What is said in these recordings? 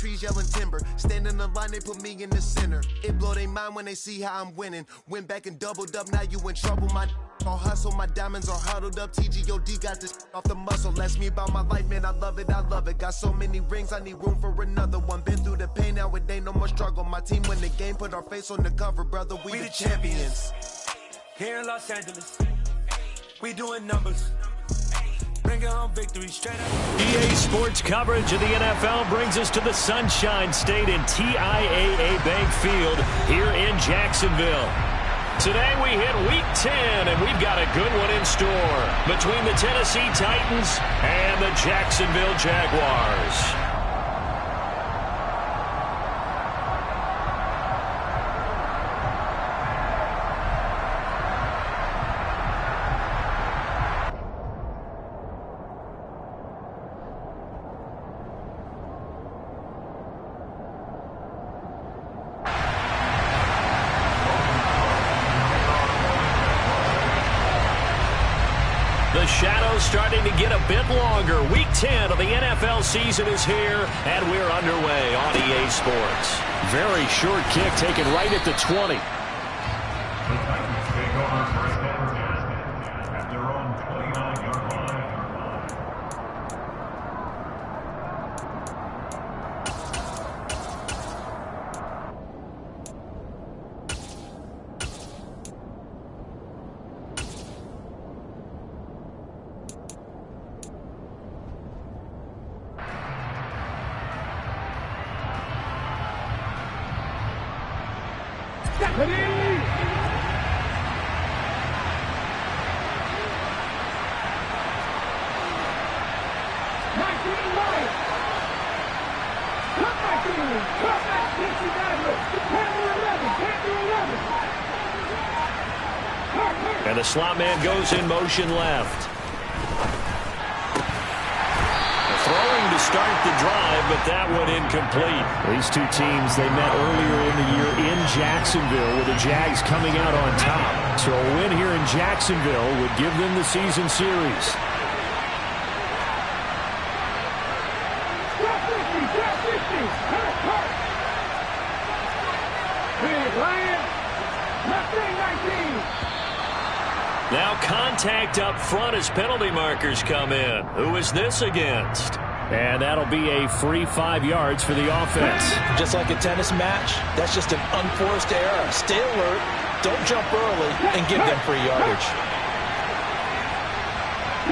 trees yelling timber. Stand in the line, they put me in the center. It blow their mind when they see how I'm winning. Went back and doubled up, now you in trouble. My all hustle, my diamonds are huddled up. TGOD got this off the muscle. That's me about my life, man. I love it, I love it. Got so many rings, I need room for another one. Been through the pain, now it ain't no more struggle. My team win the game, put our face on the cover, brother. We the champions. Here in Los Angeles, we doing numbers. Bring it home victory straight up. EA Sports coverage of the NFL brings us to the Sunshine State in TIAA Bank Field here in Jacksonville. Today we hit Week 10, and we've got a good one in store between the Tennessee Titans and the Jacksonville Jaguars. The shadow's starting to get a bit longer. Week 10 of the NFL season is here, and we're underway on EA Sports. Very short kick taken right at the 20. At their own 29-yard line. And the slot man goes in motion left. Throwing to start the drive, but that one incomplete. These two teams, they met earlier in the year in Jacksonville with the Jags coming out on top. So a win here in Jacksonville would give them the season series. Now contact up front as penalty markers come in. Who is this against? And that'll be a free 5 yards for the offense. Just like a tennis match, that's just an unforced error. Stay alert, don't jump early, and give them free yardage.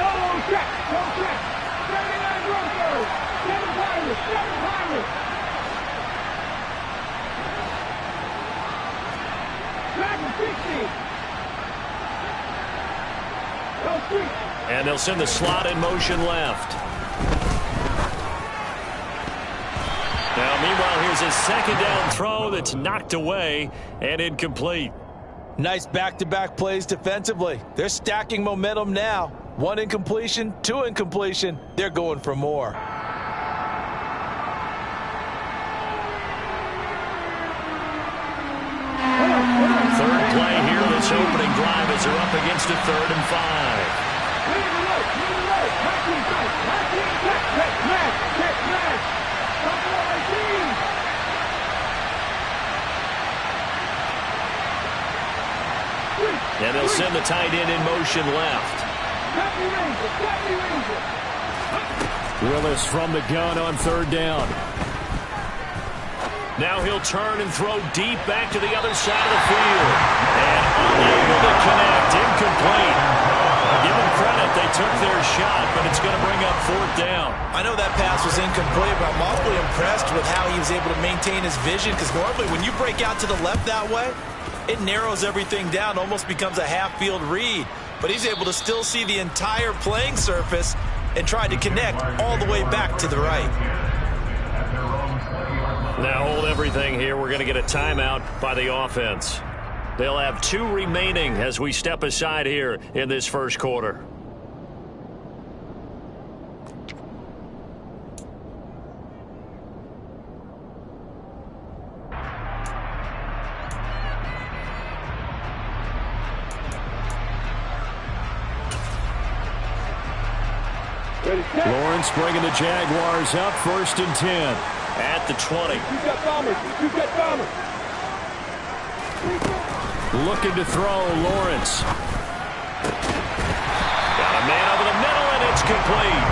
Don't check. 79 Broncos. 7 Pirates. 7 Pirates. 60. And they'll send the slot in motion left. Now, meanwhile, here's a second down throw that's knocked away and incomplete. Nice back-to-back plays defensively. They're stacking momentum now. 1 incompletion, 2 incompletion. They're going for more. Third play here, this opening drive as they're up against a 3rd and 5. And they'll send the tight end in motion left. Willis from the gun on 3rd down. Now he'll turn and throw deep back to the other side of the field. And unable to connect, incomplete. Give them credit, they took their shot, but it's going to bring up 4th down. I know that pass was incomplete, but I'm awfully impressed with how he was able to maintain his vision, because normally when you break out to the left that way, it narrows everything down, almost becomes a half-field read. But he's able to still see the entire playing surface and try to connect all the way back to the right. Now hold everything here. We're going to get a timeout by the offense. They'll have 2 remaining as we step aside here in this first quarter. Lawrence bringing the Jaguars up 1st and 10. at the 20. You got bombers. You got bombers. Looking to throw, Lawrence. Got a man over the middle, and it's complete.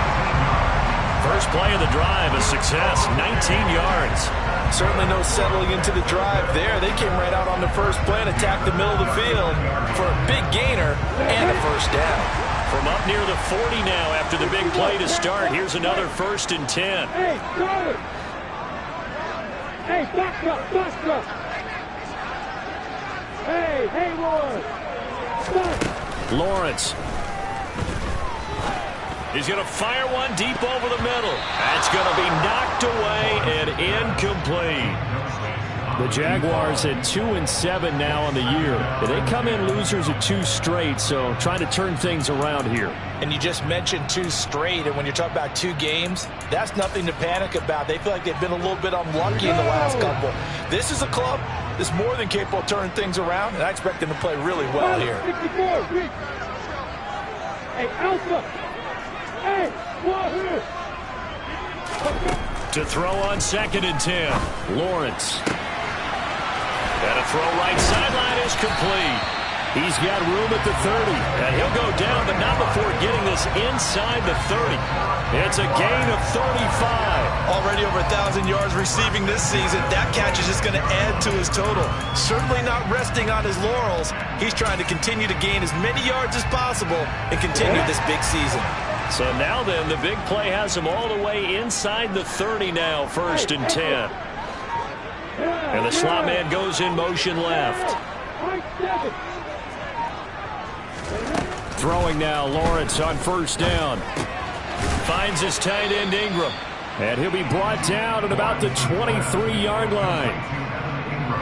First play of the drive, a success, 19 yards. Certainly no settling into the drive there. They came right out on the first play and attacked the middle of the field for a big gainer and a first down. From up near the 40 now after the big play to start. Here's another 1st and 10. Hey, Charlie. Hey, box up, box up. Hey, Lawrence. Stop. Lawrence. He's going to fire one deep over the middle. That's going to be knocked away and incomplete. The Jaguars at 2-7 now on the year. They come in losers at 2 straight, so trying to turn things around here. And you just mentioned 2 straight, and when you're talking about 2 games, that's nothing to panic about. They feel like they've been a little bit unlucky in the last couple. This is a club that's more than capable of turning things around, and I expect them to play really well here. 64. Hey, Alpha. Hey, here. To throw on 2nd and 10. Lawrence. And a throw right sideline is complete. He's got room at the 30. And he'll go down, but not before getting this inside the 30. It's a gain of 35. Already over 1,000 yards receiving this season. That catch is just going to add to his total. Certainly not resting on his laurels. He's trying to continue to gain as many yards as possible and continue this big season. So now then, the big play has him all the way inside the 30 now, 1st and 10. And the slot man goes in motion left. Throwing now, Lawrence on 1st down. Finds his tight end, Ingram. And he'll be brought down at about the 23-yard line.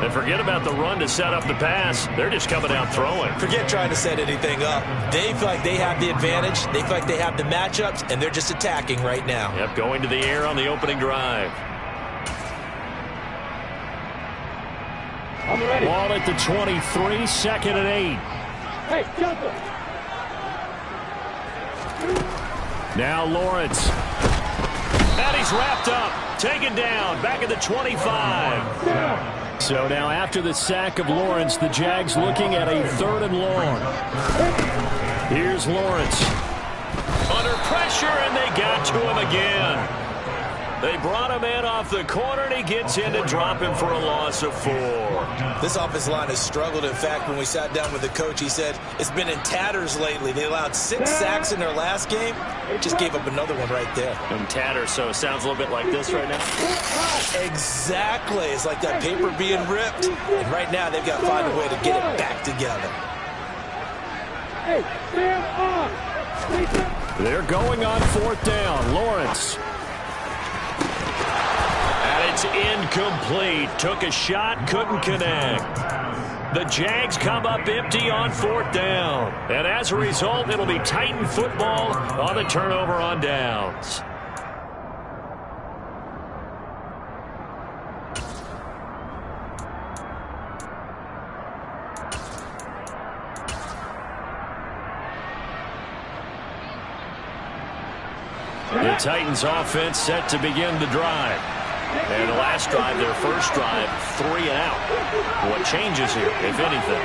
And forget about the run to set up the pass. They're just coming out throwing. Forget trying to set anything up. They feel like they have the advantage. They feel like they have the matchups, and they're just attacking right now. Yep, going to the air on the opening drive. I'm ready. Ball at the 23, 2nd and 8. Hey, jumper. Now Lawrence. And he's wrapped up. Taken down. Back at the 25. So now after the sack of Lawrence, the Jags looking at a 3rd and long. Here's Lawrence. Under pressure, and they got to him again. They brought him in off the corner, and he gets in to drop him for a loss of 4. This offensive line has struggled. In fact, when we sat down with the coach, he said it's been in tatters lately. They allowed 6 sacks in their last game. Just gave up another one right there. In tatters, so it sounds a little bit like this right now. Exactly. It's like that paper being ripped. And right now, they've got to find a way to get it back together. Hey, stand up. They're going on 4th down. Lawrence. And it's incomplete. Took a shot, couldn't connect. The Jags come up empty on 4th down. And as a result, it'll be Titan football on the turnover on downs. The Titans offense set to begin the drive. And the last drive, their first drive, 3 and out. What changes here, if anything?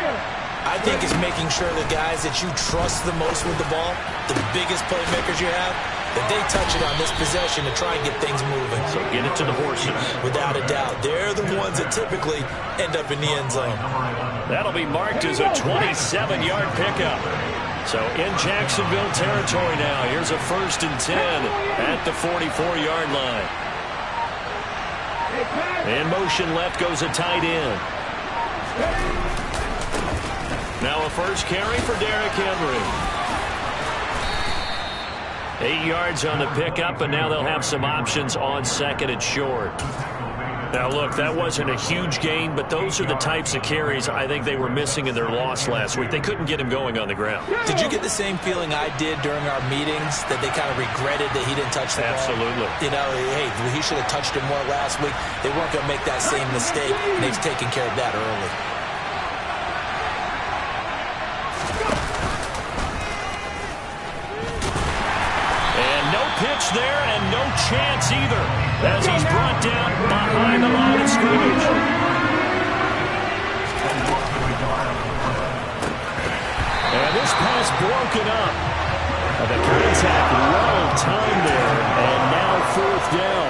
I think it's making sure the guys that you trust the most with the ball, the biggest playmakers you have, that they touch it on this possession to try and get things moving. So get it to the horses. Without a doubt. They're the ones that typically end up in the end zone. That'll be marked as a 27-yard pickup. So in Jacksonville territory now. Here's a 1st and 10 at the 44-yard line. In motion left goes a tight end. Now a first carry for Derrick Henry. 8 yards on the pickup, and now they'll have some options on 2nd and short. Now, look, that wasn't a huge gain, but those are the types of carries I think they were missing in their loss last week. They couldn't get him going on the ground. Did you get the same feeling I did during our meetings, that they kind of regretted that he didn't touch the ball? Absolutely. You know, hey, he should have touched it more last week. They weren't going to make that same mistake, and they've taken care of that early. there, and no chance either, as he's brought down behind the line of scrimmage. And this pass broken up. And the contact well timed there, and now fourth down.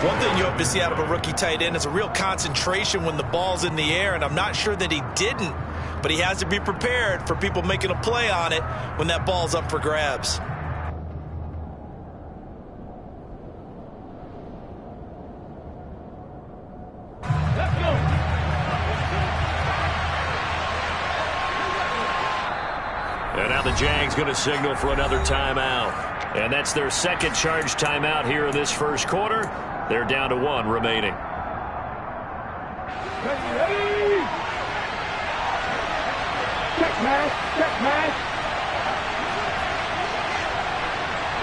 One thing you hope to see out of a rookie tight end is a real concentration when the ball's in the air, and I'm not sure that he didn't, but he has to be prepared for people making a play on it when that ball's up for grabs. And now the Jags going to signal for another timeout. And that's their second charge timeout here in this first quarter. They're down to one remaining. Ready! Check match, check match.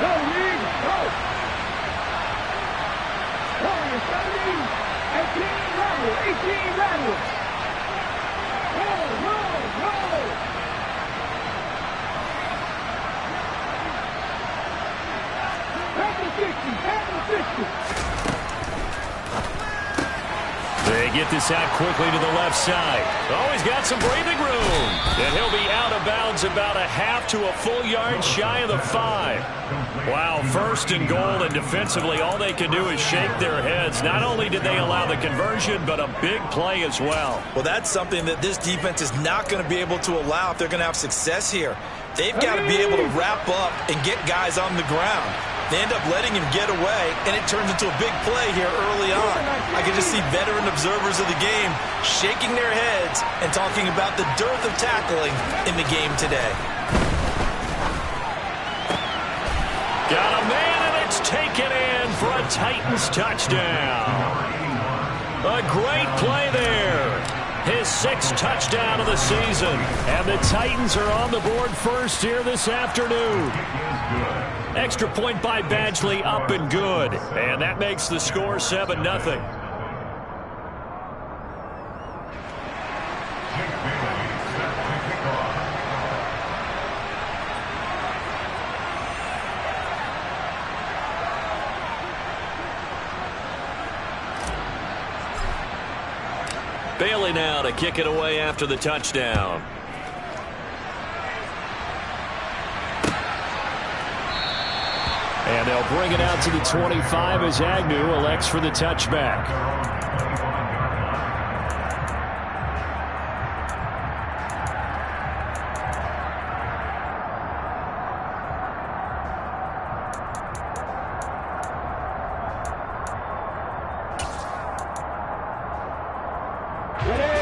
Go, Reed, go. Go, 17, 18 rattle. Go. They get this out quickly to the left side. Oh, he's got some breathing room. And he'll be out of bounds about a half to a full yard shy of the 5. Wow, first and goal, and defensively all they can do is shake their heads. Not only did they allow the conversion, but a big play as well. Well, that's something that this defense is not going to be able to allow if they're going to have success here. They've got to be able to wrap up and get guys on the ground. They end up letting him get away, and it turns into a big play here early on. I can just see veteran observers of the game shaking their heads and talking about the dearth of tackling in the game today. Got a man, and it's taken in for a Titans touchdown. A great play there. His 6th touchdown of the season. And the Titans are on the board first here this afternoon. Extra point by Badgley, up and good. And that makes the score 7-0. Bailey now to kick it away after the touchdown. And they'll bring it out to the 25 as Agnew elects for the touchback.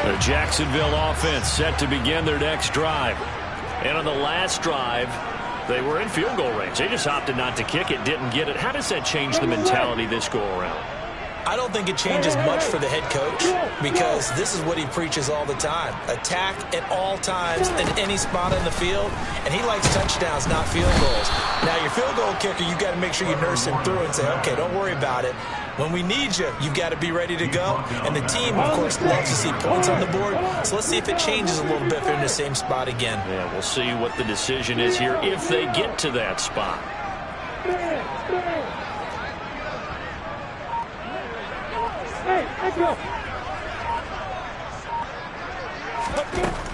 The Jacksonville offense set to begin their next drive. And on the last drive, they were in field goal range. They just opted not to kick it, didn't get it. How does that change the mentality this go-around? I don't think it changes much for the head coach because this is what he preaches all the time. Attack at all times in any spot in the field, and he likes touchdowns, not field goals. Now, your field goal kicker, you've got to make sure you nurse him through and say, okay, don't worry about it. When we need you, you've got to be ready to go. And the team, of course, loves to see points on the board. So let's see if it changes a little bit if they're in the same spot again. Yeah, we'll see what the decision is here if they get to that spot.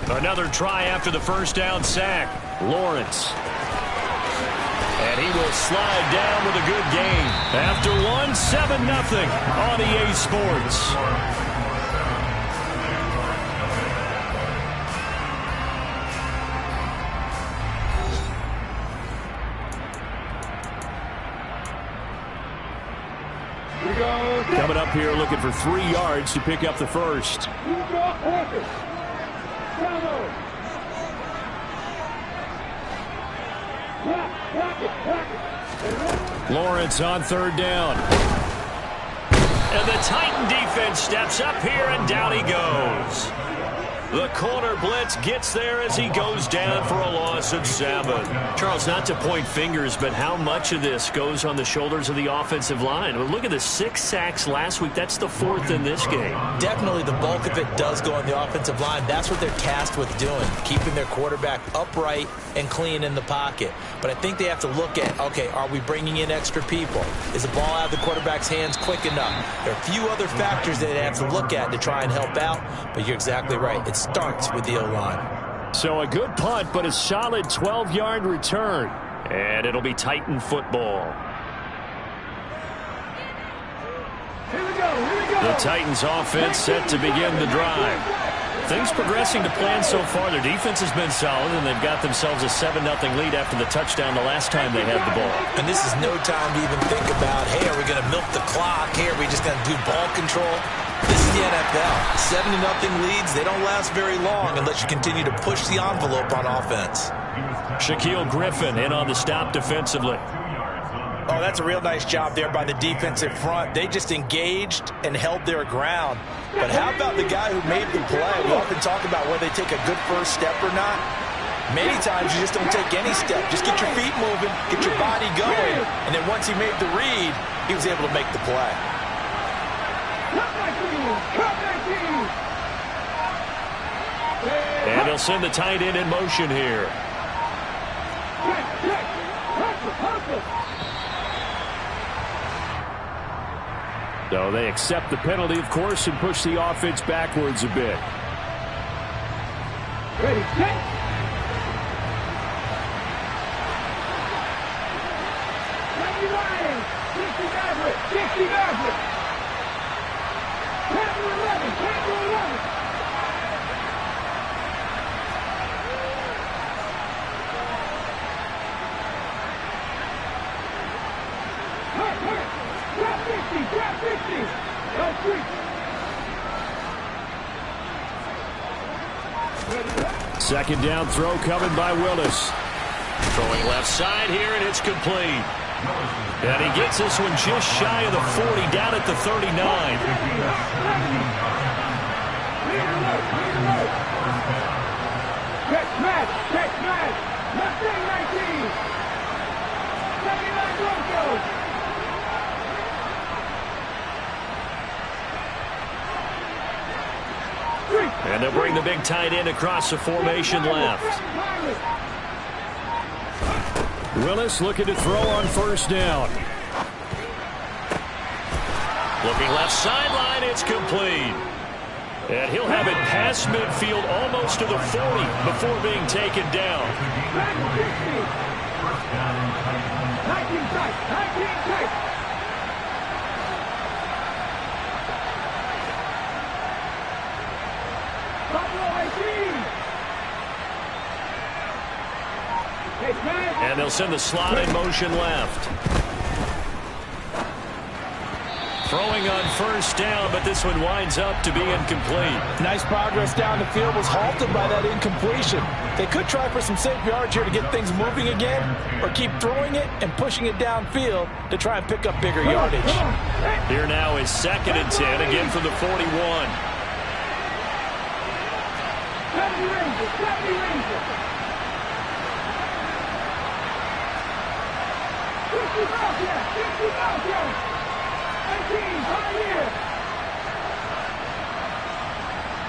Another try after the first down sack. Lawrence. And he will slide down with a good game. After one, 7-0 on EA Sports. Coming up here looking for 3 yards to pick up the first. Lawrence on 3rd down. And the Titan defense steps up here, and down he goes. The corner blitz gets there as he goes down for a loss of 7. Charles, not to point fingers, but how much of this goes on the shoulders of the offensive line? Well, look at the 6 sacks last week. That's the 4th in this game. Definitely the bulk of it does go on the offensive line. That's what they're tasked with doing, keeping their quarterback upright and clean in the pocket. But I think they have to look at, okay, are we bringing in extra people? Is the ball out of the quarterback's hands quick enough? There are a few other factors that they have to look at to try and help out, but you're exactly right. It starts with the O-line. So a good punt, but a solid 12-yard return. And it'll be Titan football. Here we go. The Titans offense set to begin the drive. Things progressing to plan so far. Their defense has been solid, and they've got themselves a 7-0 lead after the touchdown the last time they had the ball. And this is no time to even think about, hey, are we going to milk the clock? Hey, are we just going to do ball control? This is the NFL. 7-0 leads, they don't last very long unless you continue to push the envelope on offense. Shaquille Griffin in on the stop defensively. Oh, that's a real nice job there by the defensive front. They just engaged and held their ground. But how about the guy who made the play? We often talk about whether they take a good first step or not. Many times you just don't take any step. Just get your feet moving, get your body going. And then once he made the read, he was able to make the play. And they'll send the tight end in motion here. So they accept the penalty, of course, and push the offense backwards a bit. Ready, set. Ready, Ryan. 60 Maverick. 60 Maverick. 10-11. 10-11. Grab 50. Go 3. Second down throw coming by Willis. Throwing left side here, and it's complete. And he gets this one just shy of the 40, down at the 39. Check match. Mustang 19. 79 Broncos. And they'll bring the big tight end across the formation left. Willis looking to throw on first down. Looking left sideline, it's complete. And he'll have it past midfield almost to the 40 before being taken down. 19 tight. And they'll send the slot in motion left. Throwing on first down, but this one winds up to be incomplete. Nice progress down the field, was halted by that incompletion. They could try for some safe yards here to get things moving again, or keep throwing it and pushing it downfield to try and pick up bigger yardage. Here now is 2nd and 10, again from the 41. 70 Rangers. 50 miles, 19, Pioneer.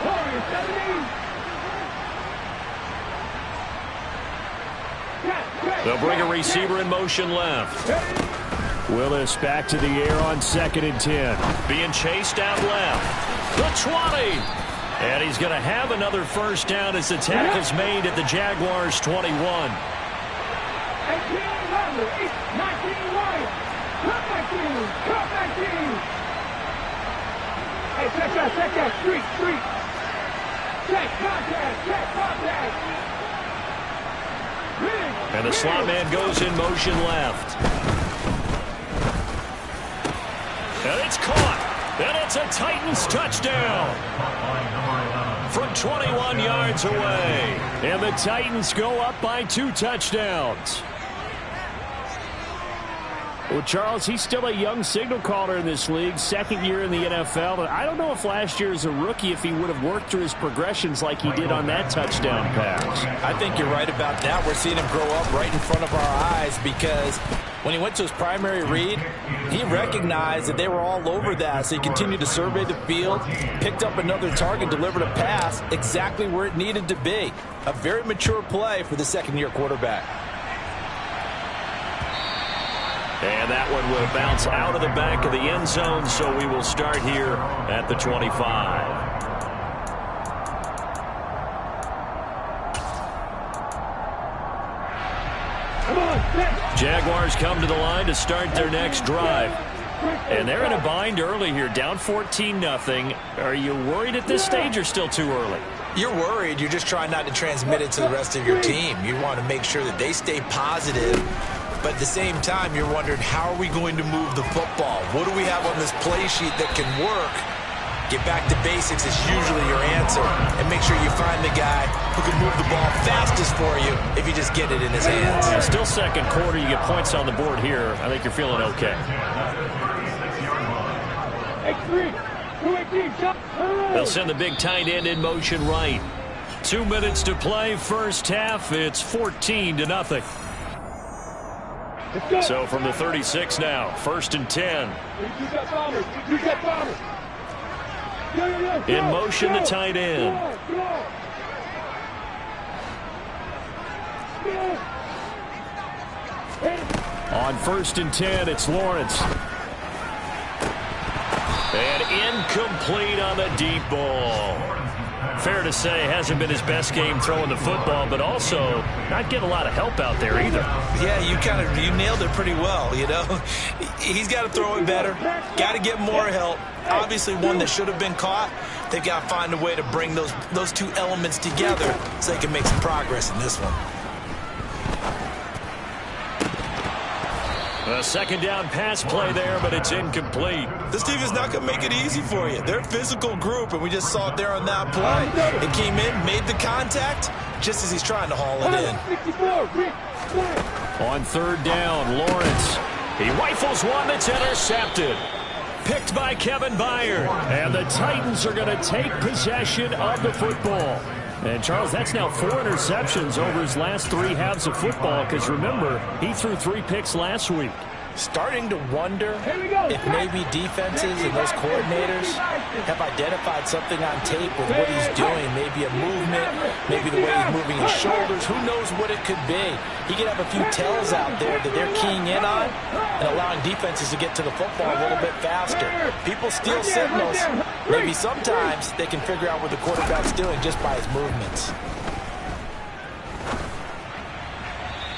Warriors, 17. They'll bring a receiver in motion left. Willis back to the air on 2nd and 10. Being chased out left. The 20. And he's going to have another first down as the tackle's made at the Jaguars' 21. 18 Lovely, 19 White. Copac team. Hey, check that. Street. Check contact. And the slot man goes in motion left. And it's caught. And it's a Titans touchdown from 21 yards away. And the Titans go up by 2 touchdowns. Well, Charles, he's still a young signal caller in this league, second year in the NFL. But I don't know if last year as a rookie, if he would have worked through his progressions like he did on that touchdown pass. I think you're right about that. We're seeing him grow up right in front of our eyes because when he went to his primary read, he recognized that they were all over that. So he continued to survey the field, picked up another target, delivered a pass exactly where it needed to be. A very mature play for the second-year quarterback. And that one will bounce out of the back of the end zone, so we will start here at the 25. Jaguars come to the line to start their next drive. And they're in a bind early here, down 14-0. Are you worried at this stage or still too early? You're worried. You're just trying not to transmit it to the rest of your team. You want to make sure that they stay positive. But at the same time, you're wondering, how are we going to move the football? What do we have on this play sheet that can work? Get back to basics is usually your answer. And make sure you find the guy who can move the ball fastest for you if you just get it in his hands. Yeah, still second quarter. You get points on the board here. I think you're feeling okay. They'll send the big tight end in motion right. 2 minutes to play, first half. It's 14-0. So from the 36 now, 1st and 10. In motion, the tight end. On 1st and 10, it's Lawrence. And incomplete on the deep ball. Fair to say, hasn't been his best game throwing the football, but also not getting a lot of help out there either. Yeah, you nailed it pretty well, you know. He's got to throw it better, got to get more help. Obviously one that should have been caught. They've got to find a way to bring those two elements together so they can make some progress in this one. A second down pass play there, but it's incomplete. This team is not going to make it easy for you. They're a physical group, and we just saw it there on that play. It came in, made the contact, just as he's trying to haul it in. On 3rd down, Lawrence. He rifles one that's intercepted. Picked by Kevin Byard. And the Titans are going to take possession of the football. And, Charles, that's now 4 interceptions over his last 3 halves of football because, remember, he threw 3 picks last week. Starting to wonder if maybe defenses and those coordinators have identified something on tape with what he's doing. Maybe a movement, maybe the way he's moving his shoulders. Who knows what it could be? He could have a few tells out there that they're keying in on and allowing defenses to get to the football a little bit faster. People steal signals. Maybe sometimes they can figure out what the quarterback's doing just by his movements.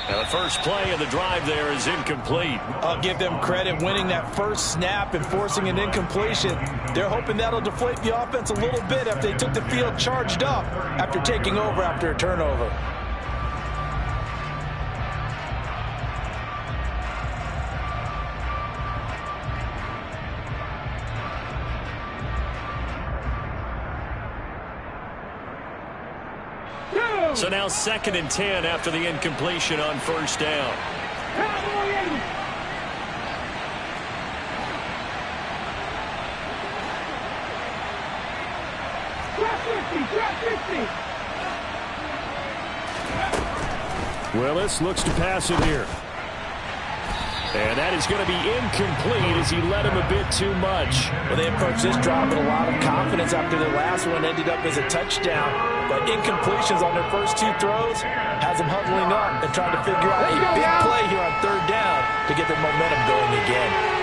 Now the first play of the drive there is incomplete. I'll give them credit winning that first snap and forcing an incompletion. They're hoping that'll deflate the offense a little bit after they took the field charged up after taking over after a turnover. So now 2nd and 10 after the incompletion on 1st down. Willis looks to pass it here. And that is going to be incomplete as he led him a bit too much. Well, they approached this drive with a lot of confidence after their last one ended up as a touchdown. But incompletions on their first 2 throws has them huddling up and trying to figure out a big play here on 3rd down to get their momentum going again.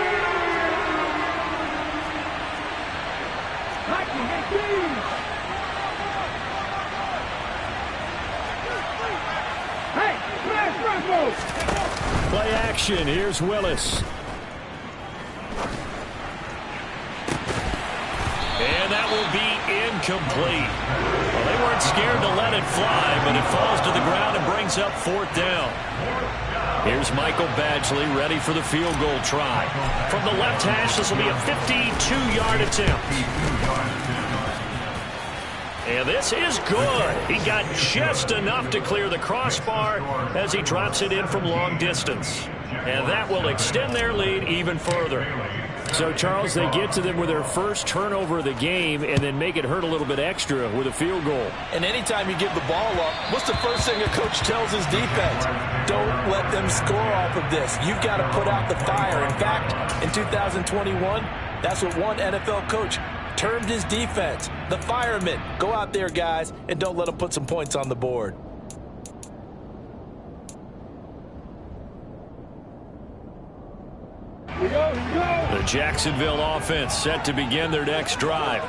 Play action. Here's Willis. And that will be incomplete. Well, they weren't scared to let it fly, but it falls to the ground and brings up 4th down. Here's Michael Badgley ready for the field goal try. From the left hash, this will be a 52-yard attempt. And this is good. He got just enough to clear the crossbar as he drops it in from long distance. And that will extend their lead even further. So, Charles, they get to them with their first turnover of the game and then make it hurt a little bit extra with a field goal. And anytime you give the ball up, what's the first thing a coach tells his defense? Don't let them score off of this. You've got to put out the fire. In fact, in 2021, that's what one NFL coach termed his defense, the firemen. Go out there, guys, and don't let them put some points on the board. The Jacksonville offense set to begin their next drive.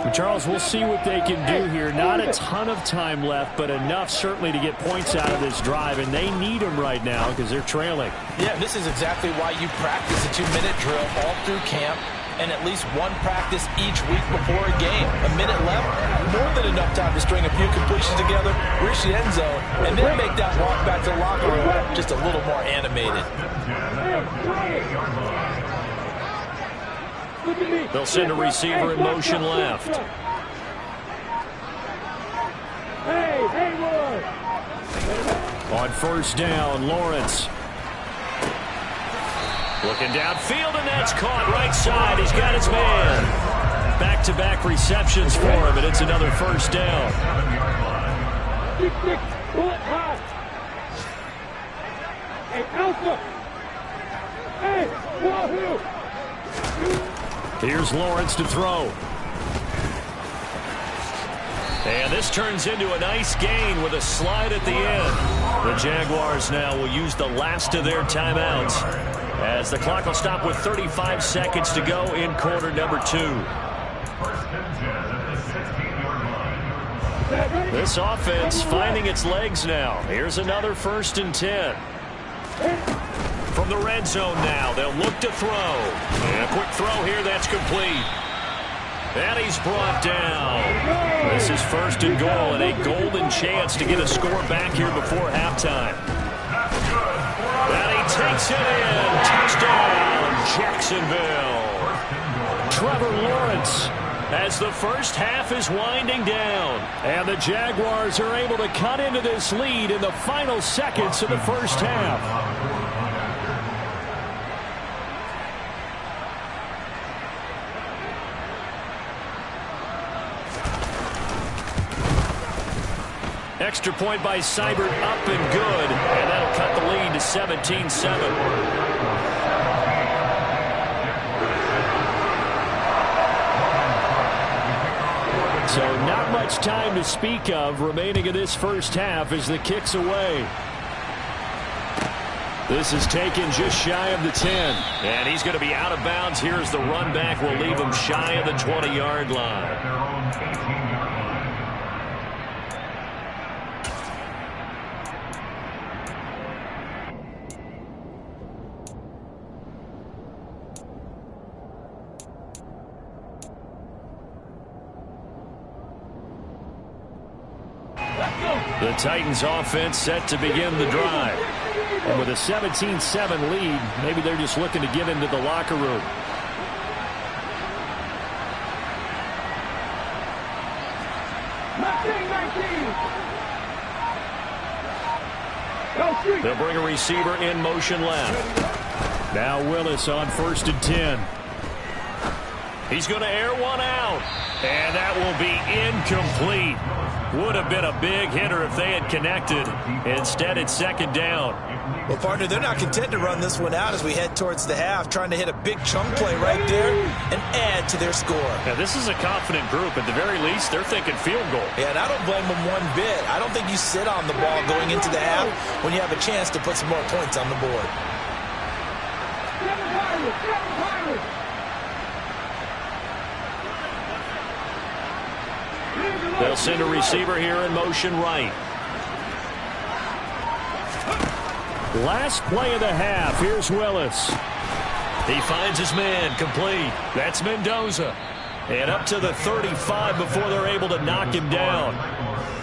And Charles, we'll see what they can do here. Not a ton of time left, but enough certainly to get points out of this drive, and they need them right now because they're trailing. Yeah, this is exactly why you practice a 2-minute drill all through camp and at least one practice each week before a game. A minute left, more than enough time to string a few completions together, reach the end zone, and then make that walk back to the locker room just a little more animated. They'll send a receiver in motion left. On first down, Lawrence. Looking downfield, and that's caught right side. He's got his man. Back-to-back receptions for him, and it's another first down. Here's Lawrence to throw. And this turns into a nice gain with a slide at the end. The Jaguars now will use the last of their timeouts as the clock will stop with 35 seconds to go in quarter number 2. This offense finding its legs now. Here's another 1st and 10. From the red zone now, they'll look to throw. And a quick throw here, that's complete. And he's brought down. This is 1st and goal and a golden chance to get a score back here before halftime. And he takes it in. Touchdown, Jacksonville. Trevor Lawrence as the first half is winding down. And the Jaguars are able to cut into this lead in the final seconds of the first half. Extra point by Seibert up and good. And that'll cut the lead to 17-7. So not much time to speak of remaining in this first half as the kick's away. This is taken just shy of the 10. And he's going to be out of bounds here as the run back will leave him shy of the 20-yard line. The Titans offense set to begin the drive. And with a 17-7 lead, maybe they're just looking to get into the locker room. They'll bring a receiver in motion left. Now Willis on 1st and 10. He's going to air one out. And that will be incomplete. Would have been a big hitter if they had connected. Instead, it's 2nd down. Well, partner, they're not content to run this one out as we head towards the half, trying to hit a big chunk play right there and add to their score. Now, this is a confident group. At the very least, they're thinking field goal. Yeah, and I don't blame them one bit. I don't think you sit on the ball going into the half when you have a chance to put some more points on the board. They'll send a receiver here in motion right. Last play of the half. Here's Willis. He finds his man complete. That's Mendoza. And up to the 35 before they're able to knock him down.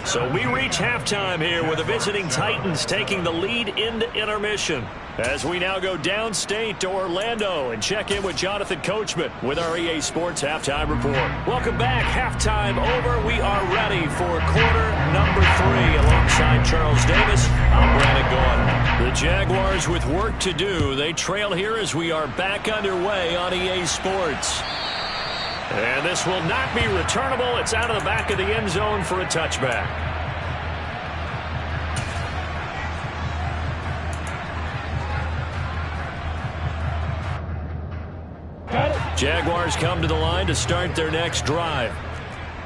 So we reach halftime here with the visiting Titans taking the lead into intermission. As we now go downstate to Orlando and check in with Jonathan Coachman with our EA Sports Halftime Report. Welcome back. Halftime over. We are ready for quarter number 3. Alongside Charles Davis, I'm Brandon Gaudin. The Jaguars with work to do. They trail here as we are back underway on EA Sports. And this will not be returnable. It's out of the back of the end zone for a touchback. Jaguars come to the line to start their next drive.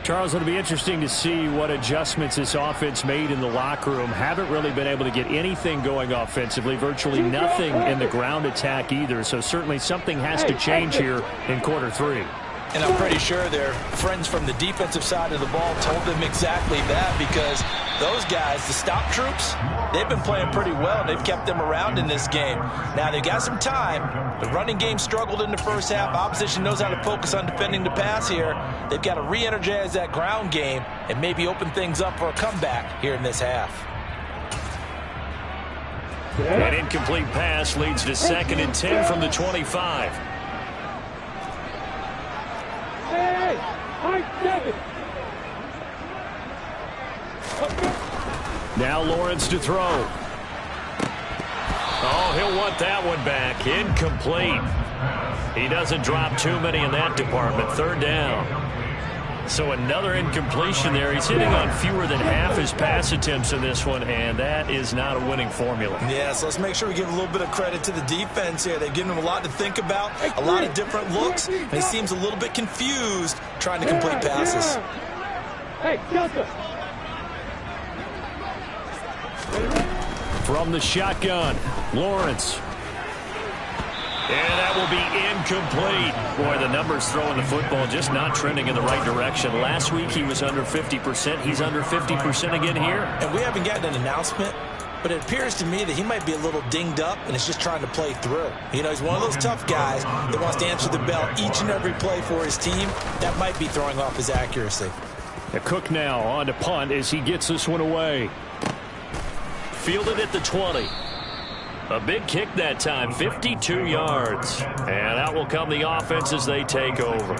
Charles, it'll be interesting to see what adjustments this offense made in the locker room. Haven't really been able to get anything going offensively, virtually nothing in the ground attack either. So certainly something has to change here in quarter 3. And I'm pretty sure their friends from the defensive side of the ball told them exactly that, because those guys, the stop troops, they've been playing pretty well. They've kept them around in this game. Now, they've got some time. The running game struggled in the first half. Opposition knows how to focus on defending the pass here. They've got to re-energize that ground game and maybe open things up for a comeback here in this half. An incomplete pass leads to 2nd and 10 from the 25. Now Lawrence to throw. Oh, he'll want that one back. Incomplete. He doesn't drop too many in that department. 3rd down. So another incompletion there. He's hitting on fewer than half his pass attempts in this one, and that is not a winning formula. Yeah, so let's make sure we give a little bit of credit to the defense here. They've given him a lot to think about, a lot of different looks, and he seems a little bit confused trying to complete passes. Hey, Delta. From the shotgun, Lawrence. And that will be incomplete. Boy, the numbers throwing the football just not trending in the right direction. Last week he was under 50%. He's under 50% again here. And we haven't gotten an announcement, but it appears to me that he might be a little dinged up and is just trying to play through. You know, he's one of those tough guys that wants to answer the bell each and every play for his team. That might be throwing off his accuracy. Cook now on to punt as he gets this one away. Fielded at the 20. A big kick that time, 52 yards. And out will come the offense as they take over.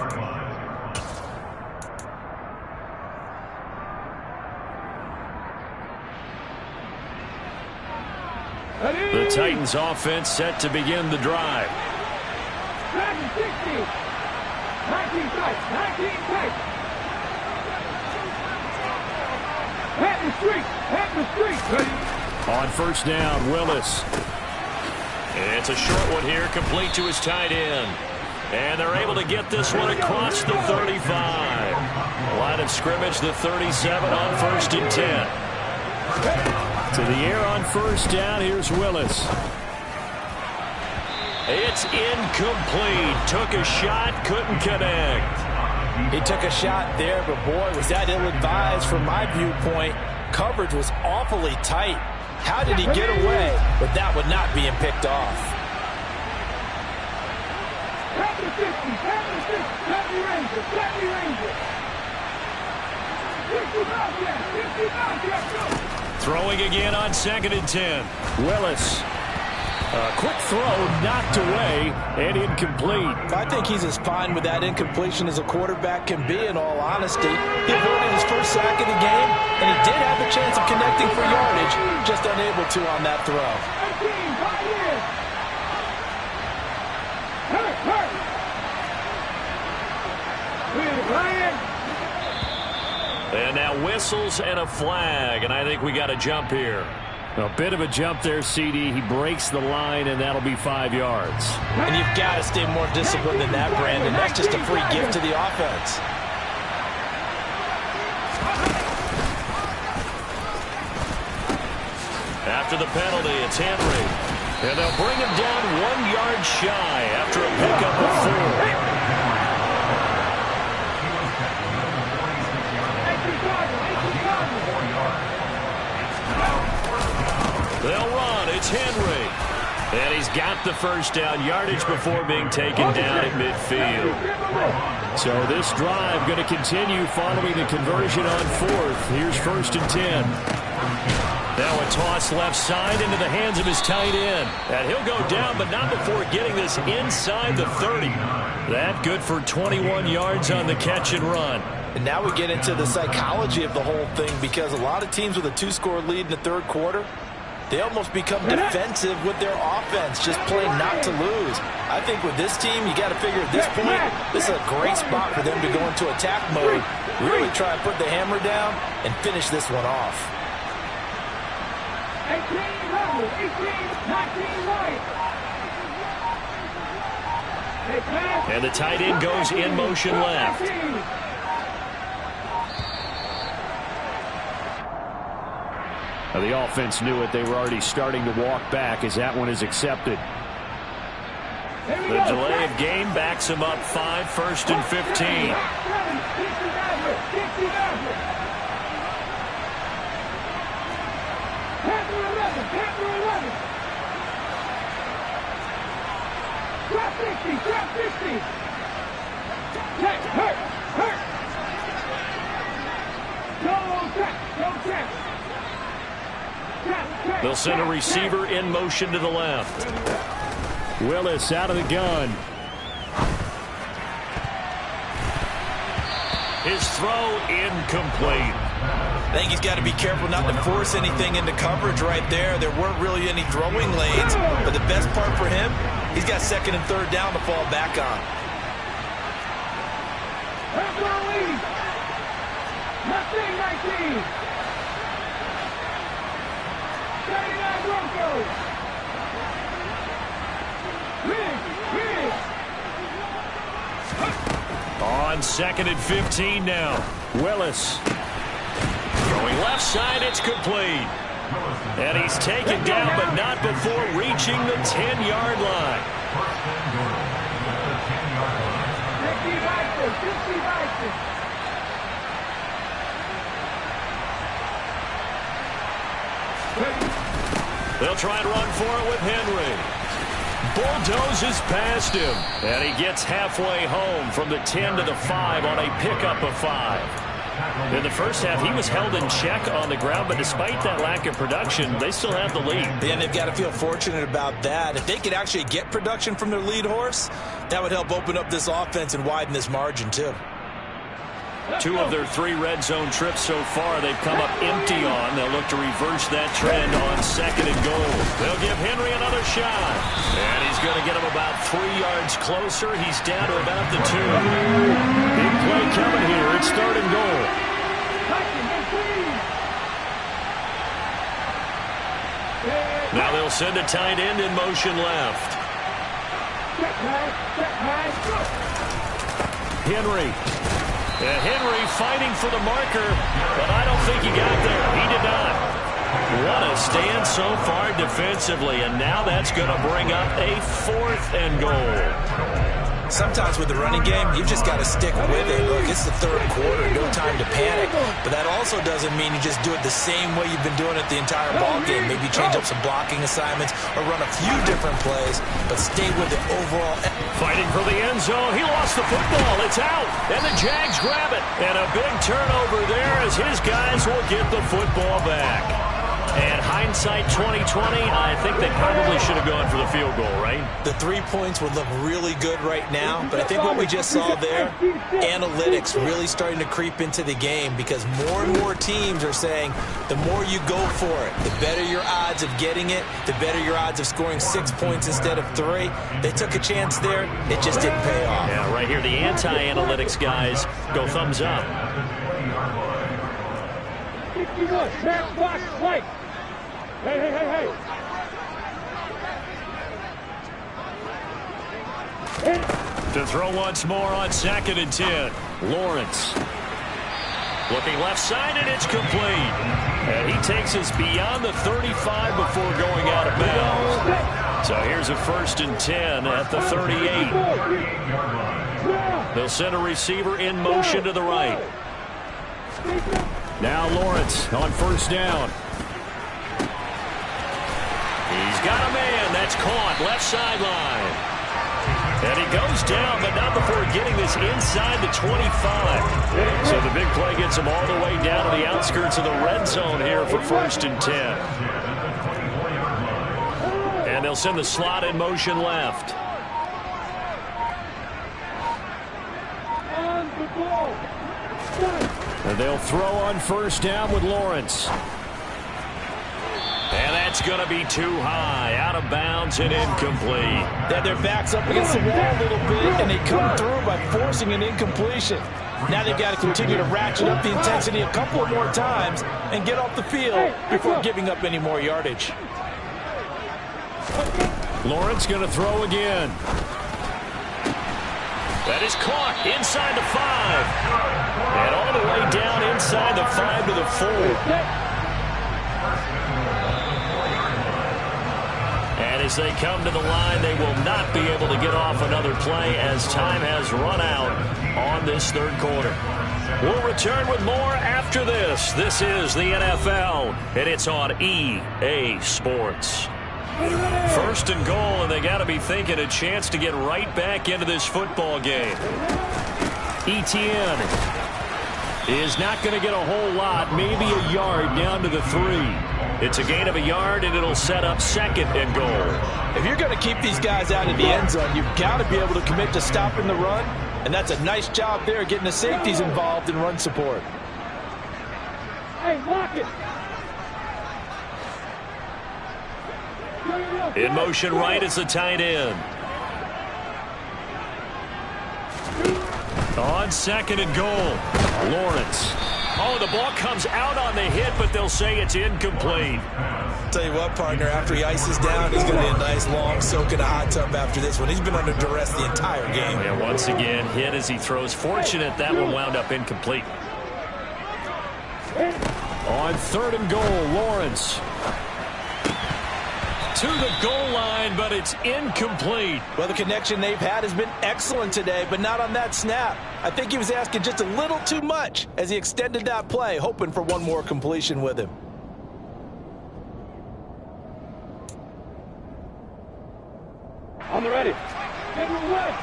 The Titans offense set to begin the drive. 60. 19 tight. 19 tight. Hat the street. On 1st down, Willis. It's a short one here, complete to his tight end. And they're able to get this one across the 35. Line of scrimmage, the 37 on 1st and 10. To the air on 1st down, here's Willis. It's incomplete. Took a shot, couldn't connect. He took a shot there, but boy, was that ill-advised from my viewpoint. Coverage was awfully tight. How did he get away with that one not being picked off? Throwing again on 2nd and 10. Willis. A quick throw knocked away and incomplete. I think he's as fine with that incompletion as a quarterback can be, in all honesty. He avoided his first sack of the game, and he did have a chance of connecting for yardage, just unable to on that throw. And now whistles and a flag, and I think we got a jump here. A bit of a jump there, CD. He breaks the line, and that'll be 5 yards. And you've got to stay more disciplined than that, Brandon. That's just a free gift to the offense. After the penalty, it's Henry. And they'll bring him down 1 yard shy after a pickup of 4. They'll run. It's Henry. And he's got the 1st down, yardage before being taken down at midfield. So this drive going to continue following the conversion on fourth. Here's 1st and 10. Now a toss left side into the hands of his tight end. And he'll go down, but not before getting this inside the 30. That good for 21 yards on the catch and run. And now we get into the psychology of the whole thing, because a lot of teams with a 2-score lead in the third quarter, they almost become defensive with their offense, just playing not to lose. I think with this team, you got to figure at this point, this is a great spot for them to go into attack mode, really try and put the hammer down and finish this one off. 18 level, 18, 19 right. And the tight end goes in motion left. Now the offense knew it. They were already starting to walk back as that one is accepted. The delay of game backs him up 5, 1st and 15. Drop 60, drop 50. Check, hurt. Go check. They'll send a receiver in motion to the left. Willis out of the gun. His throw incomplete. I think he's got to be careful not to force anything into coverage right there. There weren't really any throwing lanes, but the best part for him, he's got 2nd and 3rd down to fall back on. Nothing 19. 39 Broncos. On 2nd and 15 now. Willis. Throwing left side, it's complete. And he's taken down, but not before reaching the 10-yard line. 50 They'll try and run for it with Henry. Bulldozes past him. And he gets halfway home from the 10 to the 5 on a pickup of 5. In the first half, he was held in check on the ground, but despite that lack of production, they still have the lead. And they've got to feel fortunate about that. If they could actually get production from their lead horse, that would help open up this offense and widen this margin too. 2 of their 3 red zone trips so far they've come up empty on. They'll look to reverse that trend on 2nd and goal. They'll give Henry another shot. And he's going to get him about 3 yards closer. He's down to about the 2. Big play coming here. It's 3rd and goal. Now they'll send a tight end in motion left. Henry. Henry fighting for the marker, but I don't think he got there. He did not. What a stand so far defensively, and now that's going to bring up a 4th and goal. Sometimes with the running game, you've just got to stick with it. Look, it's the 3rd quarter, no time to panic. But that also doesn't mean you just do it the same way you've been doing it the entire ball game. Maybe change up some blocking assignments or run a few different plays, but stay with the overall. Fighting for the end zone. He lost the football. It's out. And the Jags grab it. And a big turnover there as his guys will get the football back. And hindsight 2020, I think they probably should have gone for the field goal, right? The 3 points would look really good right now, but I think what we just saw there, analytics really starting to creep into the game, because more and more teams are saying the more you go for it, the better your odds of getting it, the better your odds of scoring 6 points instead of 3. They took a chance there. It just didn't pay off. Yeah, right here, the anti-analytics guys go thumbs up. 61, snap, block, play. Hey. To throw once more on 2nd and 10. Lawrence. Looking left side, and it's complete. And he takes us beyond the 35 before going out of bounds. So here's a 1st and 10 at the 38. They'll send a receiver in motion to the right. Now Lawrence on 1st down. He's got a man. That's caught left sideline. And he goes down, but not before getting this inside the 25. So the big play gets him all the way down to the outskirts of the red zone here for 1st and 10. And they'll send the slot in motion left. And they'll throw on 1st down with Lawrence. And that's going to be too high, out of bounds and incomplete. Yeah, their back's up against the wall a little bit, and they come through by forcing an incompletion. Now they've got to continue to ratchet up the intensity a couple of more times and get off the field before giving up any more yardage. Lawrence going to throw again. That is caught inside the 5. And all the way down inside the 5 to the 4. And as they come to the line, they will not be able to get off another play as time has run out on this 3rd quarter. We'll return with more after this. This is the NFL, and it's on EA Sports. 1st and goal, and they got to be thinking a chance to get right back into this football game. Etienne is not going to get a whole lot, maybe a yard down to the 3. It's a gain of a yard, and it'll set up 2nd and goal. If you're going to keep these guys out of the end zone, you've got to be able to commit to stopping the run, and that's a nice job there getting the safeties involved in run support. Hey, lock it. In motion right is the tight end. On 2nd and goal, Lawrence. Oh, the ball comes out on the hit, but they'll say it's incomplete. Tell you what, partner, after he ices down, he's going to be a nice long soak in a hot tub after this one. He's been under duress the entire game. Yeah, once again, hit as he throws. Fortunate that one wound up incomplete. On 3rd and goal, Lawrence. To the goal line, but it's incomplete. Well, the connection they've had has been excellent today, but not on that snap. I think he was asking just a little too much as he extended that play, hoping for one more completion with him. On the ready. Get away.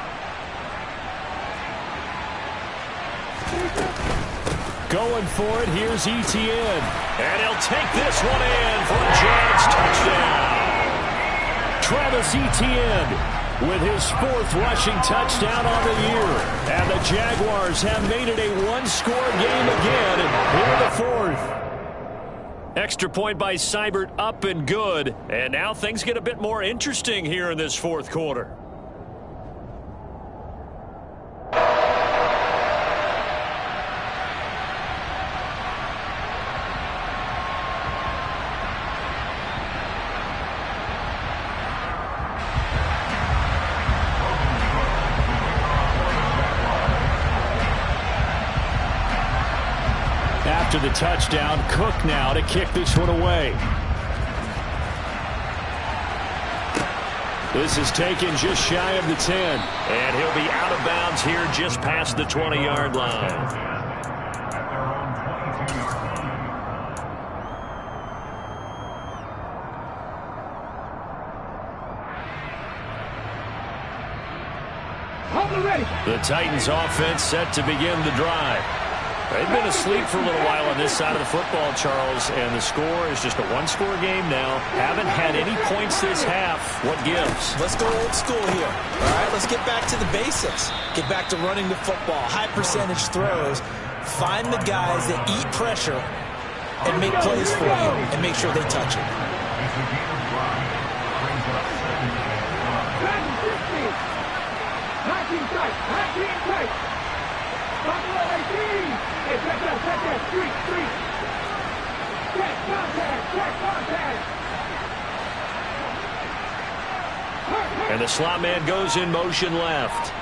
Going for it, here's Etienne. And he'll take this one in for a Jags touchdown. Travis Etienne with his 4th rushing touchdown on the year. And the Jaguars have made it a one-score game again. And here the 4th. Extra point by Seibert, up and good. And now things get a bit more interesting here in this 4th quarter. After the touchdown, Cook now to kick this one away. This is taken just shy of the 10. And he'll be out of bounds here just past the 20-yard line. The Titans offense set to begin the drive. They've been asleep for a little while on this side of the football, Charles, and the score is just a one-score game now. Haven't had any points this half. What gives? Let's go old school here. All right, let's get back to the basics. Get back to running the football, high percentage throws. Find the guys that eat pressure and make plays for you and make sure they touch it. And the slot man goes in motion left.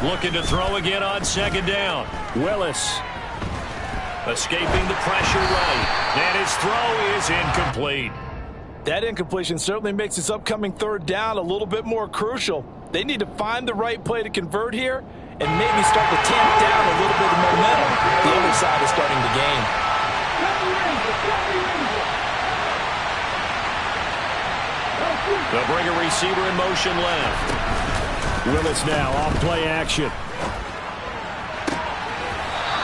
Looking to throw again on 2nd down. Willis escaping the pressure right. And his throw is incomplete. That incompletion certainly makes this upcoming 3rd down a little bit more crucial. They need to find the right play to convert here and maybe start to tamp down a little bit of momentum the other side is starting to gain. They'll bring a receiver in motion left. Willis now off play action.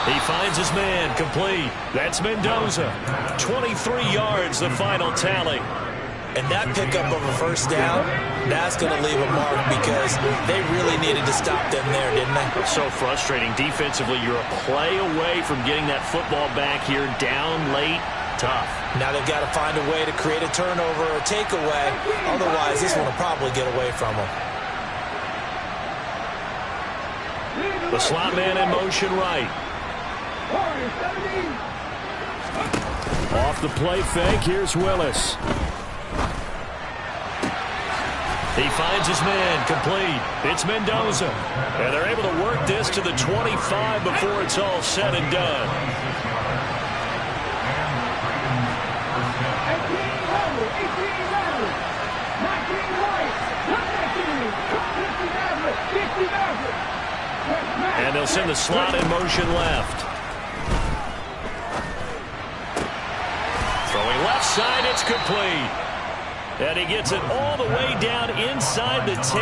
He finds his man, complete. That's Mendoza. 23 yards, the final tally. And that pickup of a first down, that's going to leave a mark because they really needed to stop them there, didn't they? It's so frustrating. Defensively, you're a play away from getting that football back here down late. Tough. Now they've got to find a way to create a turnover or takeaway. Otherwise, this one will probably get away from them. The slot man in motion right. Off the play fake, here's Willis. He finds his man, complete. It's Mendoza. And they're able to work this to the 25 before it's all said and done. And they'll send the slot in motion left. Throwing left side, it's complete. And he gets it all the way down inside the 10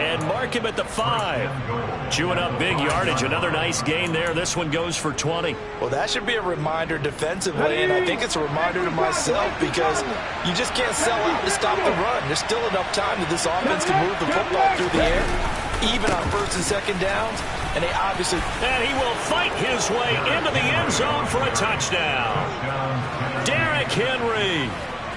and mark him at the 5. Chewing up big yardage. Another nice gain there. This one goes for 20. Well, that should be a reminder defensively, and I think it's a reminder to myself because you just can't sell out to stop the run. There's still enough time that this offense can move the football through the air, even on first and second downs, and they obviously... And he will fight his way into the end zone for a touchdown. Derrick Henry.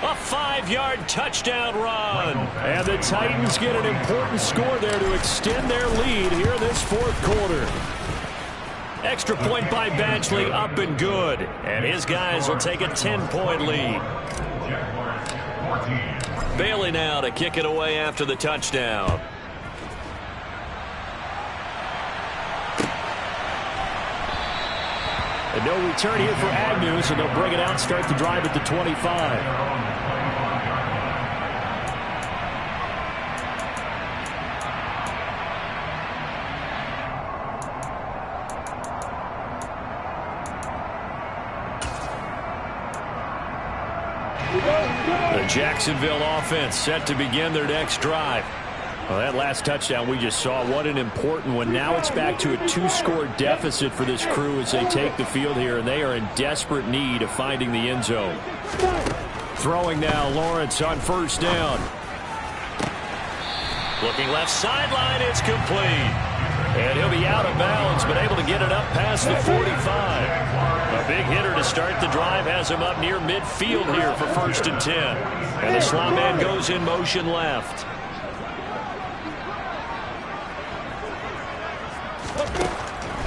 A 5-yard touchdown run. And the Titans get an important score there to extend their lead here this fourth quarter. Extra point by Badgley, up and good. And his guys will take a 10-point lead. Bailey now to kick it away after the touchdown. And no return here for Agnew, so they'll bring it out and start the drive at the 25. The Jacksonville offense set to begin their next drive. Well, that last touchdown we just saw, what an important one. Now it's back to a 2-score deficit for this crew as they take the field here, and they are in desperate need of finding the end zone. Throwing now, Lawrence on first down. Looking left sideline, it's complete. And he'll be out of bounds, but able to get it up past the 45. A big hitter to start the drive has him up near midfield here for first and 10. And the slot man goes in motion left.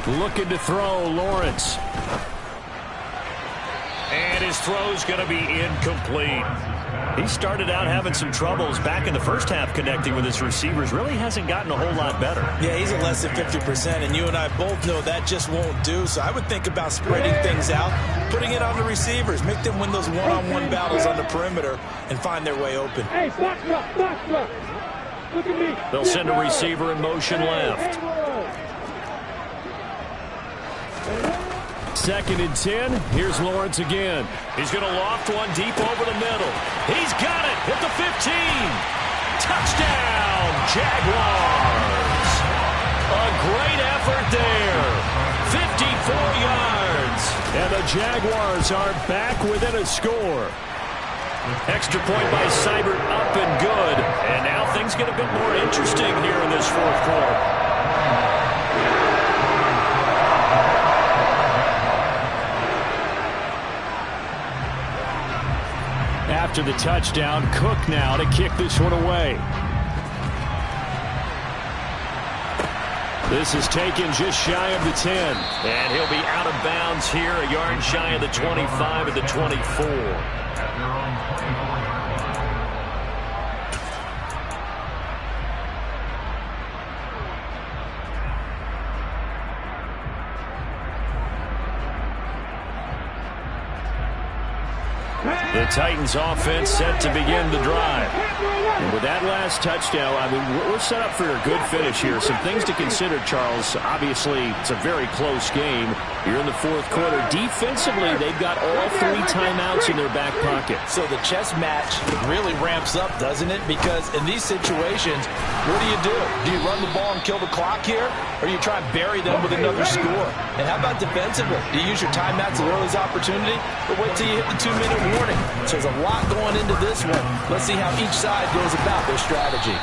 Looking to throw, Lawrence. And his throw's going to be incomplete. He started out having some troubles back in the first half connecting with his receivers. Really hasn't gotten a whole lot better. Yeah, he's at less than 50%, and you and I both know that just won't do. So I would think about spreading things out, putting it on the receivers, make them win those one-on-one battles on the perimeter and find their way open. Hey, box drop, box drop. Look at me. They'll send a receiver in motion left. Second and 10. Here's Lawrence again. He's going to loft one deep over the middle. He's got it at the 15. Touchdown, Jaguars. A great effort there. 54 yards. And the Jaguars are back within a score. Extra point by Seibert, up and good. And now things get a bit more interesting here in this fourth quarter. After the touchdown, Cook now to kick this one away. This is taken just shy of the 10. And he'll be out of bounds here, a yard shy of the 25 at the 24. The Titans offense set to begin the drive. And with that last touchdown, I mean, we're set up for a good finish here. Some things to consider, Charles. Obviously, it's a very close game. You're in the fourth quarter. Defensively, they've got all 3 timeouts in their back pocket. So the chess match really ramps up, doesn't it? Because in these situations, what do? Do you run the ball and kill the clock here? Or do you try and bury them with another score? And how about defensively? Do you use your timeouts at early's opportunity? Or wait till you hit the 2-minute warning? So there's a lot going into this one. Let's see how each side goes about their strategy.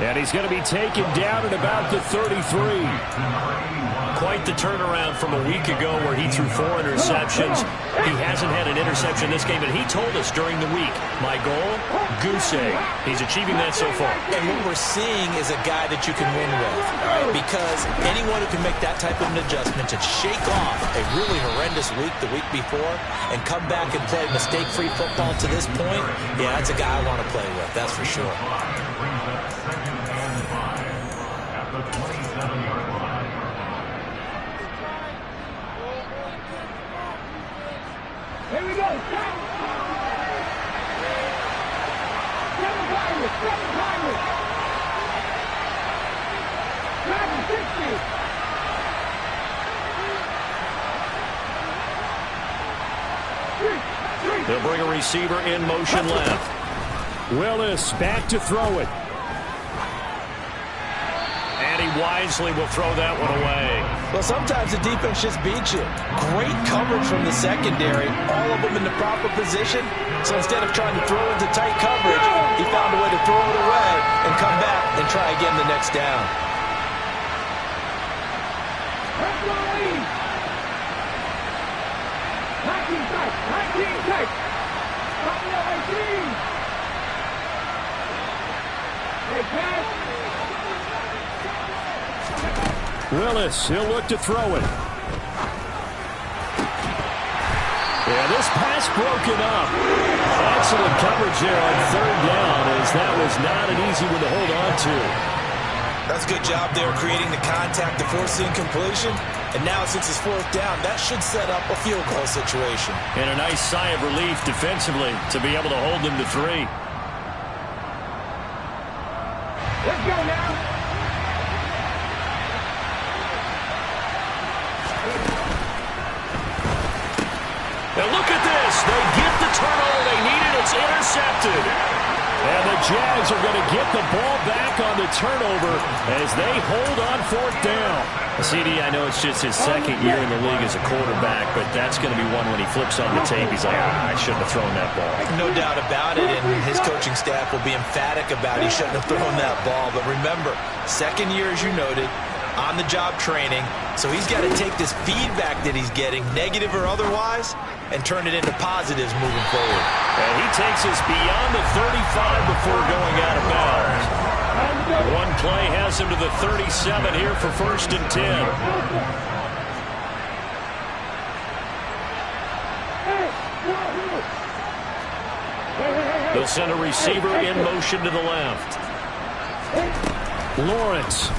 And he's going to be taken down at about the 33. Quite the turnaround from a week ago where he threw 4 interceptions. He hasn't had an interception this game, and he told us during the week, my goal, goose egg. He's achieving that so far. And what we're seeing is a guy that you can win with, all right? Because anyone who can make that type of an adjustment to shake off a really horrendous week the week before and come back and play mistake-free football to this point, yeah, that's a guy I want to play with, that's for sure. Here we go. Seven timers. 60. They'll bring a receiver in motion left. Willis back to throw it. And he wisely will throw that one away. Well, sometimes the defense just beats you. Great coverage from the secondary, all of them in the proper position. So instead of trying to throw into tight coverage, he found a way to throw it away and come back and try again the next down. Willis, he'll look to throw it. Yeah, this pass broken up. Excellent coverage there on 3rd down, as that was not an easy one to hold on to. That's a good job there creating the contact to force the incompletion. And now since it's 4th down, that should set up a field goal situation. And a nice sigh of relief defensively to be able to hold them to 3. Let's go now. Now look at this. They get the turnover they needed. It's intercepted. And the Jags are going to get the ball back on the turnover as they hold on 4th down. CD, I know it's just his 2nd year in the league as a quarterback, but that's going to be one when he flips on the tape. He's like, I shouldn't have thrown that ball. No doubt about it, and his coaching staff will be emphatic about he shouldn't have thrown that ball. But remember, 2nd year, as you noted, on-the-job training, so he's got to take this feedback that he's getting, negative or otherwise, and turn it into positives moving forward. And he takes us beyond the 35 before going out of bounds. One play has him to the 37 here for 1st and 10. They'll send a receiver in motion to the left. Lawrence.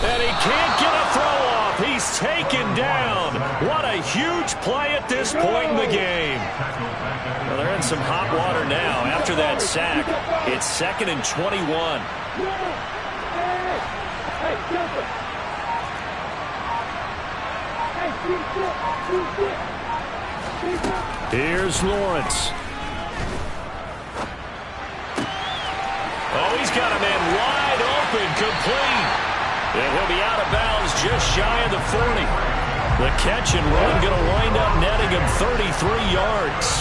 And he can't get a throw off. He's taken down. What a huge play at this point in the game. Well, they're in some hot water now. After that sack, it's 2nd and 21. Here's Lawrence. Oh, he's got a man wide open, complete. And he'll be out of bounds just shy of the 40. The catch and run going to wind up netting him 33 yards.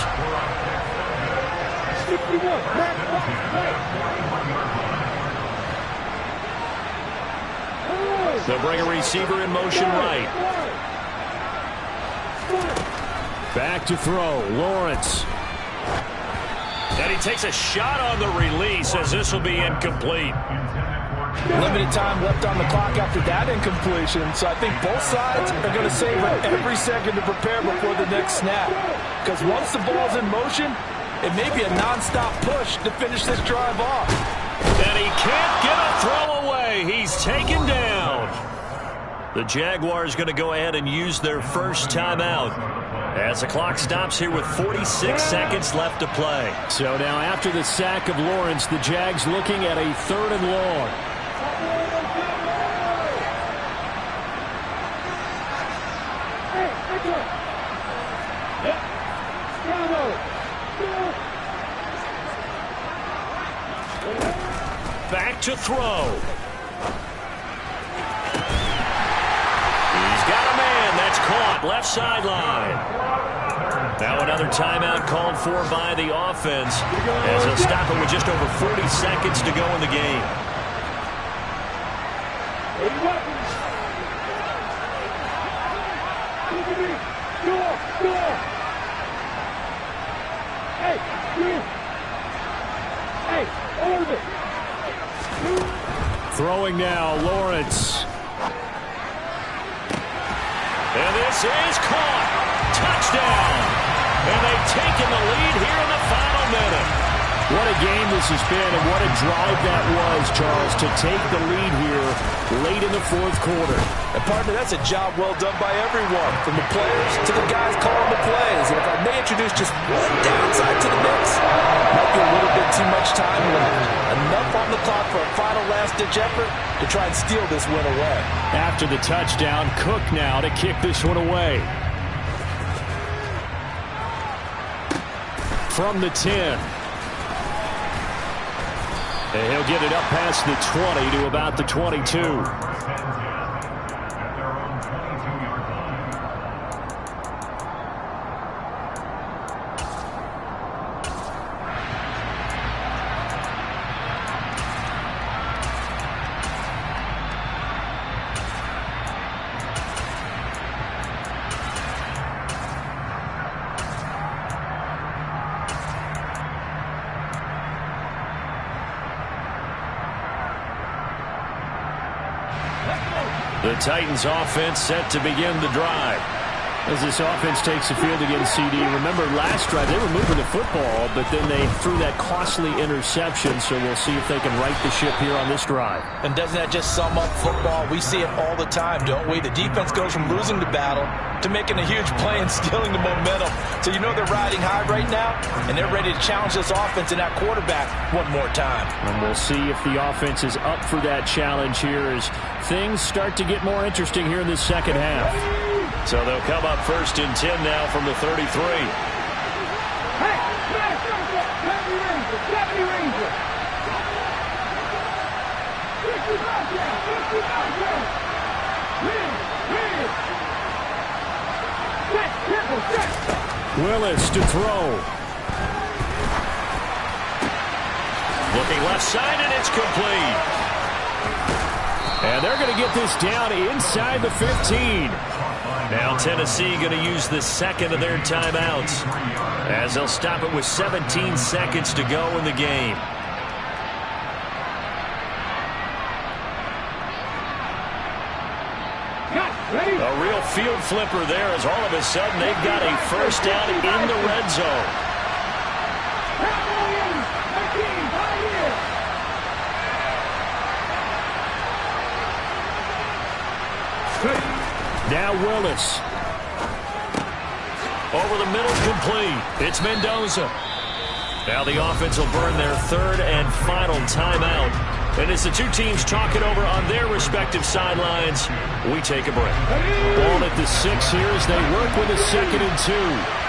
They'll bring a receiver in motion right. Back to throw, Lawrence. And he takes a shot on the release as this will be incomplete. Limited time left on the clock after that incompletion, so I think both sides are going to savor every second to prepare before the next snap. Because once the ball's in motion, it may be a nonstop push to finish this drive off. And he can't get a throw away. He's taken down. The Jaguars going to go ahead and use their first timeout. As the clock stops here with 46 seconds left to play. So now after the sack of Lawrence, the Jags looking at a 3rd and long. Back to throw. He's got a man. That's caught. Left sideline. Now another timeout called for by the offense as they'll stop it with just over 40 seconds to go in the game. Throwing now, Lawrence. And this is caught. Touchdown. And they've taken the lead here in the final minute. What a game this has been, and what a drive that was, Charles, to take the lead here late in the 4th quarter. And partner, that's a job well done by everyone, from the players to the guys calling the plays. And if I may introduce just one downside to the mix, might be a little bit too much time left. Enough on the clock for a final last-ditch effort to try and steal this win away. After the touchdown, Cook now to kick this one away. From the 10. And he'll get it up past the 20 to about the 22. The Titans offense set to begin the drive. As this offense takes the field against CD, remember last drive they were moving the football, but then they threw that costly interception, so we'll see if they can right the ship here on this drive. And doesn't that just sum up football? We see it all the time, don't we? The defense goes from losing the battle to making a huge play and stealing the momentum. So you know they're riding high right now, and they're ready to challenge this offense and that quarterback one more time. And we'll see if the offense is up for that challenge here as things start to get more interesting here in the second half. So they'll come up 1st and 10 now from the 33. Willis to throw. Looking left side, and it's complete. And they're going to get this down inside the 15. Now Tennessee going to use the 2nd of their timeouts as they'll stop it with 17 seconds to go in the game. A real field flipper there as all of a sudden they've got a 1st down in the red zone. Now Willis. Over the middle, complete. It's Mendoza. Now the offense will burn their 3rd and final timeout. And as the two teams talk it over on their respective sidelines, we take a break. Ball at the 6 here as they work with a 2nd and 2.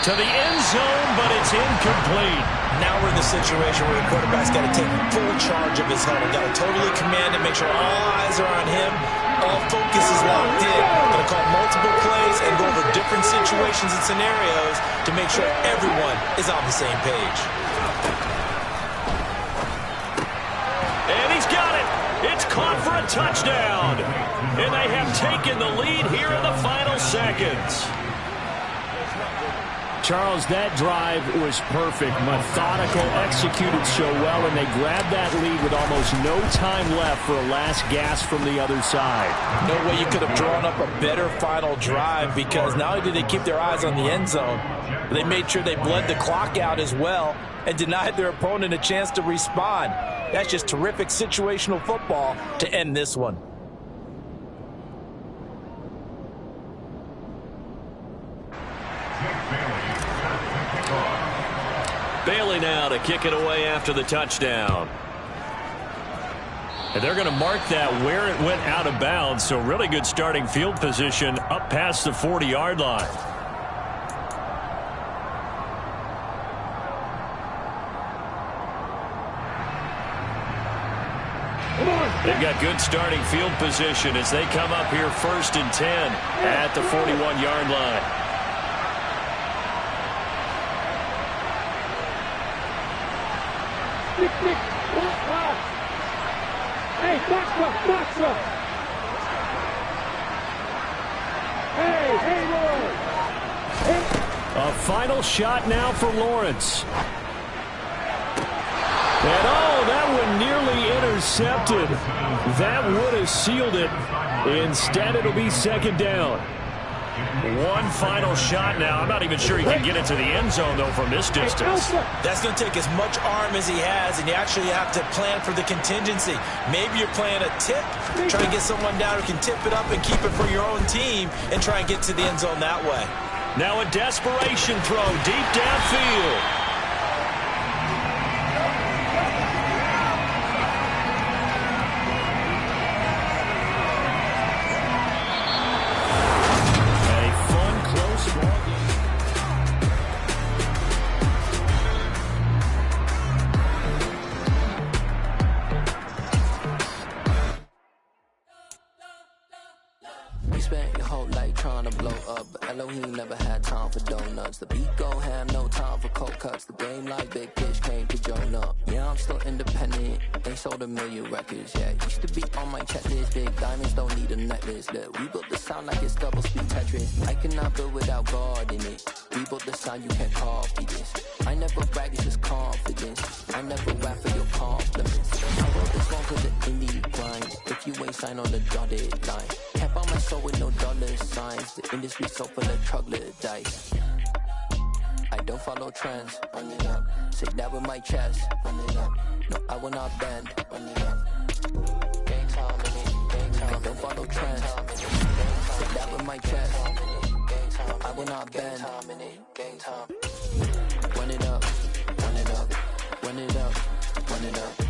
To the end zone, but it's incomplete. Now we're in the situation where the quarterback's got to take full charge of his huddle. Got to totally command it, make sure all eyes are on him. All focus is locked in. Going to call multiple plays and go over different situations and scenarios to make sure everyone is on the same page. And he's got it. It's caught for a touchdown. And they have taken the lead here in the final seconds. Charles, that drive was perfect, methodical, executed so well, and they grabbed that lead with almost no time left for a last gasp from the other side. No way you could have drawn up a better final drive, because not only did they keep their eyes on the end zone, but they made sure they bled the clock out as well and denied their opponent a chance to respond. That's just terrific situational football to end this one. to kick it away after the touchdown. And they're going to mark that where it went out of bounds, so really good starting field position up past the 40-yard line. They've got good starting field position as they come up here 1st and 10 at the 41-yard line. Hey, box up. Hey, Lawrence. A final shot now for Lawrence. And that one nearly intercepted. That would have sealed it. Instead, it'll be 2nd down. One final shot now. I'm not even sure he can get it to the end zone, though, from this distance. That's going to take as much arm as he has, and you actually have to plan for the contingency. Maybe you're playing a tip, trying to get someone down who can tip it up and keep it for your own team and try and get to the end zone that way. Now a desperation throw deep downfield. Never had time for donuts. The beat go ham, no time for cold cuts. The game like big fish came to Jonah. Yeah, I'm still independent. They sold 1 million records. Yeah, used to be on my checklist. Big diamonds don't need a necklace. Look, we built the sound like it's double speed Tetris. I cannot build without God in it. We built the sound, you can't copy this. I never brag, it's just confidence. I never rap for your compliments. I wrote this song for the indie grind. If you ain't signed on the dotted line, can't buy my soul with no dollar signs. The industry so full of troglodytes. I don't follow trends. Run it up. Say that with my chest. Run it up. No, I will not bend. Run it up. Gang time, gang time. I don't follow trends. Say that with my chest. No, I will not bend. Gang time. Run it up. Run it up. Run it up. Run it up.